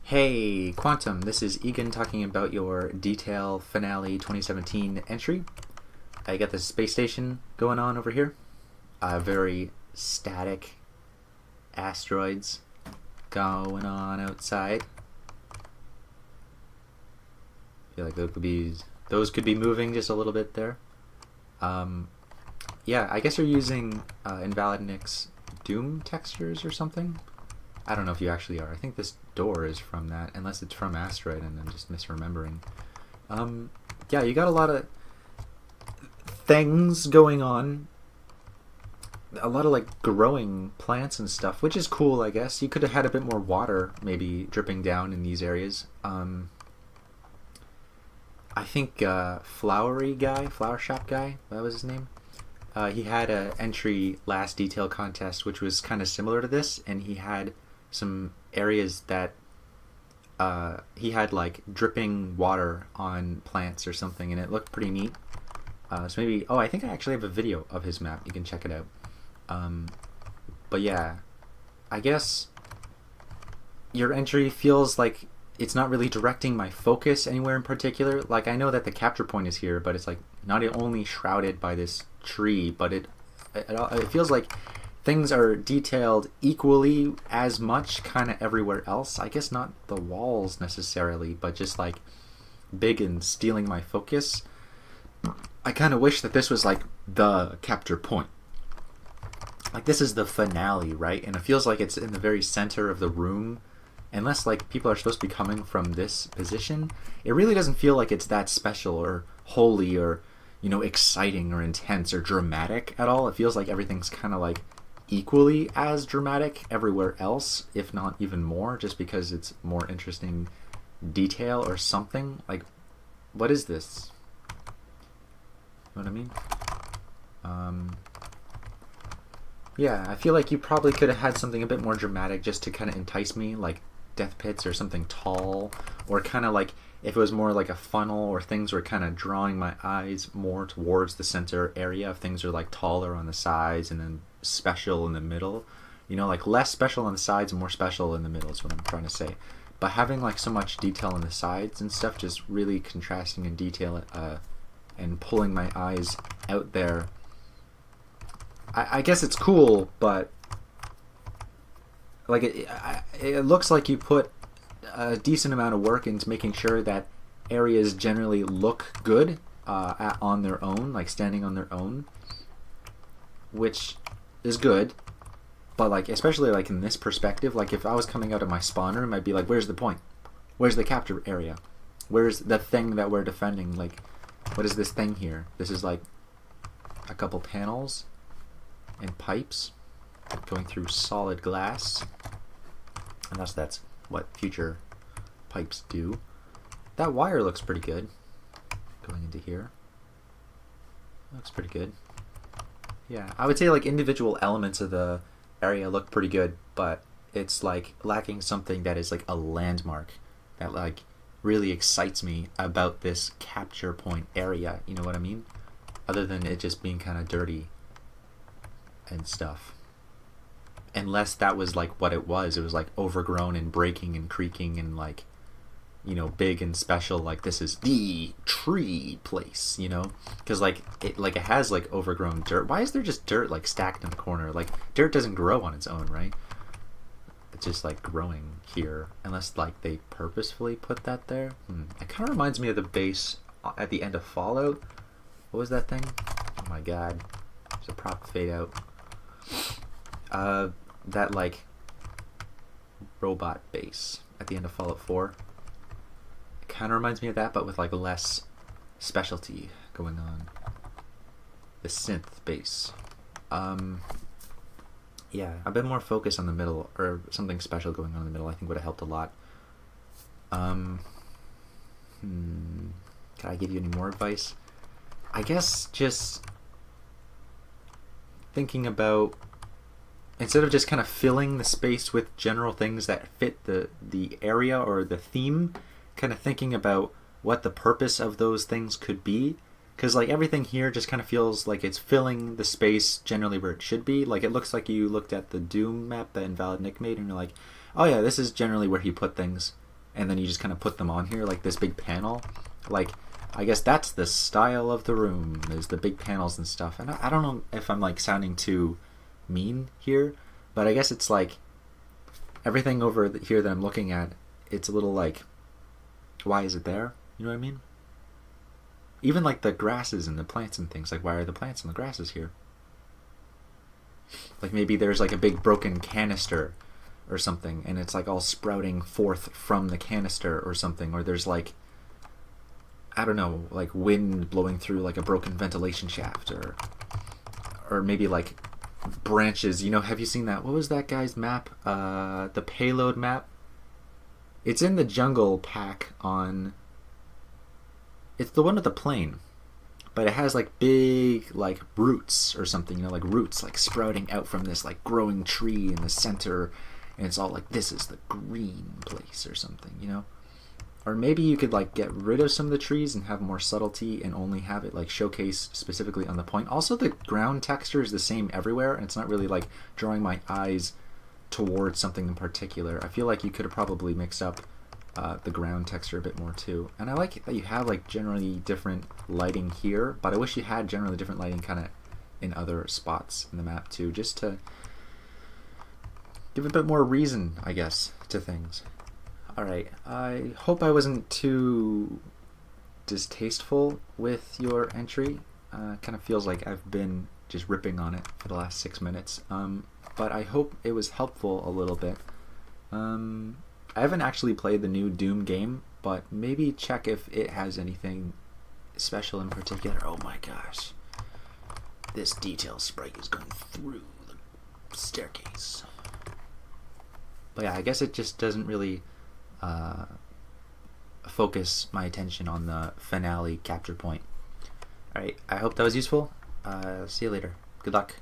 Hey, Quantum, this is Egan talking about your Detail Finale 2017 entry. I got the space station going on over here. Very static asteroids going on outside. I feel like those could be moving just a little bit there. Yeah, I guess you're using Invalid Nick's Doom textures or something. I don't know if you actually are. I think this door is from that, unless it's from Asteroid and I'm just misremembering. Yeah, you got a lot of things going on. A lot of like growing plants and stuff, which is cool, I guess. You could have had a bit more water maybe dripping down in these areas. I think Flower Shop guy, that was his name. He had an entry last detail contest which was kind of similar to this, and he had some areas that he had like dripping water on plants or something, and it looked pretty neat. So maybe, I think I actually have a video of his map. You can check it out. But yeah, I guess your entry feels like it's not really directing my focus anywhere in particular. Like, I know that the capture point is here, but it's like not only shrouded by this tree, but it feels like things are detailed equally as much kind of everywhere else. I guess not the walls necessarily, but just like big and stealing my focus. I kind of wish that this was like the capture point. Like, this is the finale, right? And it feels like it's in the very center of the room. Unless like people are supposed to be coming from this position, it really doesn't feel like it's that special or holy or, you know, exciting or intense or dramatic at all. It feels like everything's kind of like equally as dramatic everywhere else, if not even more, just because it's more interesting detail or something. Like, what is this? You know what I mean? Yeah, I feel like you probably could have had something a bit more dramatic just to kind of entice me, like death pits or something tall, or kind of like if it was more like a funnel, or things were kind of drawing my eyes more towards the center area. If things are like taller on the sides and then special in the middle, you know, like less special on the sides and more special in the middle is what I'm trying to say. But having like so much detail on the sides and stuff, just really contrasting in detail and pulling my eyes out there. I guess it's cool, but like it looks like you put a decent amount of work into making sure that areas generally look good on their own, like standing on their own, which is good. But like, especially like in this perspective, like if I was coming out of my spawn room, I'd be like, where's the point? Where's the capture area? Where's the thing that we're defending? Like, what is this thing here? This is like a couple panels and pipes going through solid glass, and that's what future pipes do. That wire looks pretty good going into here. Looks pretty good. Yeah, I would say like individual elements of the area look pretty good, but it's like lacking something that is like a landmark that like really excites me about this capture point area, you know what I mean? Other than it just being kind of dirty and stuff. Unless that was like what it was like overgrown and breaking and creaking and like, you know, big and special, like this is the tree place, you know? Because like it has like overgrown dirt. Why is there just dirt like stacked in the corner? Like, dirt doesn't grow on its own, right? It's just like growing here, unless like they purposefully put that there. It kind of reminds me of the base at the end of Fallout. What was that thing? Oh my god, there's a prop fade out. That like robot base at the end of Fallout 4. It kind of reminds me of that, but with like less specialty going on. The synth base. Yeah, a bit more focus on the middle, or something special going on in the middle, I think would have helped a lot. Can I give you any more advice? I guess just thinking about, instead of just kind of filling the space with general things that fit the area or the theme, kind of thinking about what the purpose of those things could be. Because like everything here just kind of feels like it's filling the space generally where it should be. Like, it looks like you looked at the Doom map that Invalid Nick made and you're like, oh yeah, this is generally where he put things. and then you just kind of put them on here like this big panel. Like, I guess that's the style of the room, is the big panels and stuff. And I don't know if I'm like sounding too mean here, but I guess it's like everything over here that I'm looking at, it's a little like, why is it there? You know what I mean? Even like the grasses and the plants and things, like why are the plants and the grasses here? Like maybe there's like a big broken canister or something, and it's like all sprouting forth from the canister or something, or there's like, I don't know, like wind blowing through like a broken ventilation shaft, or maybe like branches. You know, have you seen that? What was that guy's map? The payload map. It's in the jungle pack on. It's the one with the plane, but it has like big like roots or something. You know, like roots like sprouting out from this like growing tree in the center, and it's all like, this is the green place or something. You know. Or maybe you could like get rid of some of the trees and have more subtlety and only have it like showcase specifically on the point. Also, the ground texture is the same everywhere, and it's not really like drawing my eyes towards something in particular. I feel like you could have probably mixed up the ground texture a bit more too. And I like that you have like generally different lighting here, but I wish you had generally different lighting kind of in other spots in the map too, just to give a bit more reason, I guess, to things. Alright, I hope I wasn't too distasteful with your entry. Kind of feels like I've been just ripping on it for the last 6 minutes. But I hope it was helpful a little bit. I haven't actually played the new Doom game, but maybe check if it has anything special in particular. Oh my gosh. This detail sprite is going through the staircase. But yeah, I guess it just doesn't really focus my attention on the finale capture point. Alright, I hope that was useful. See you later. Good luck.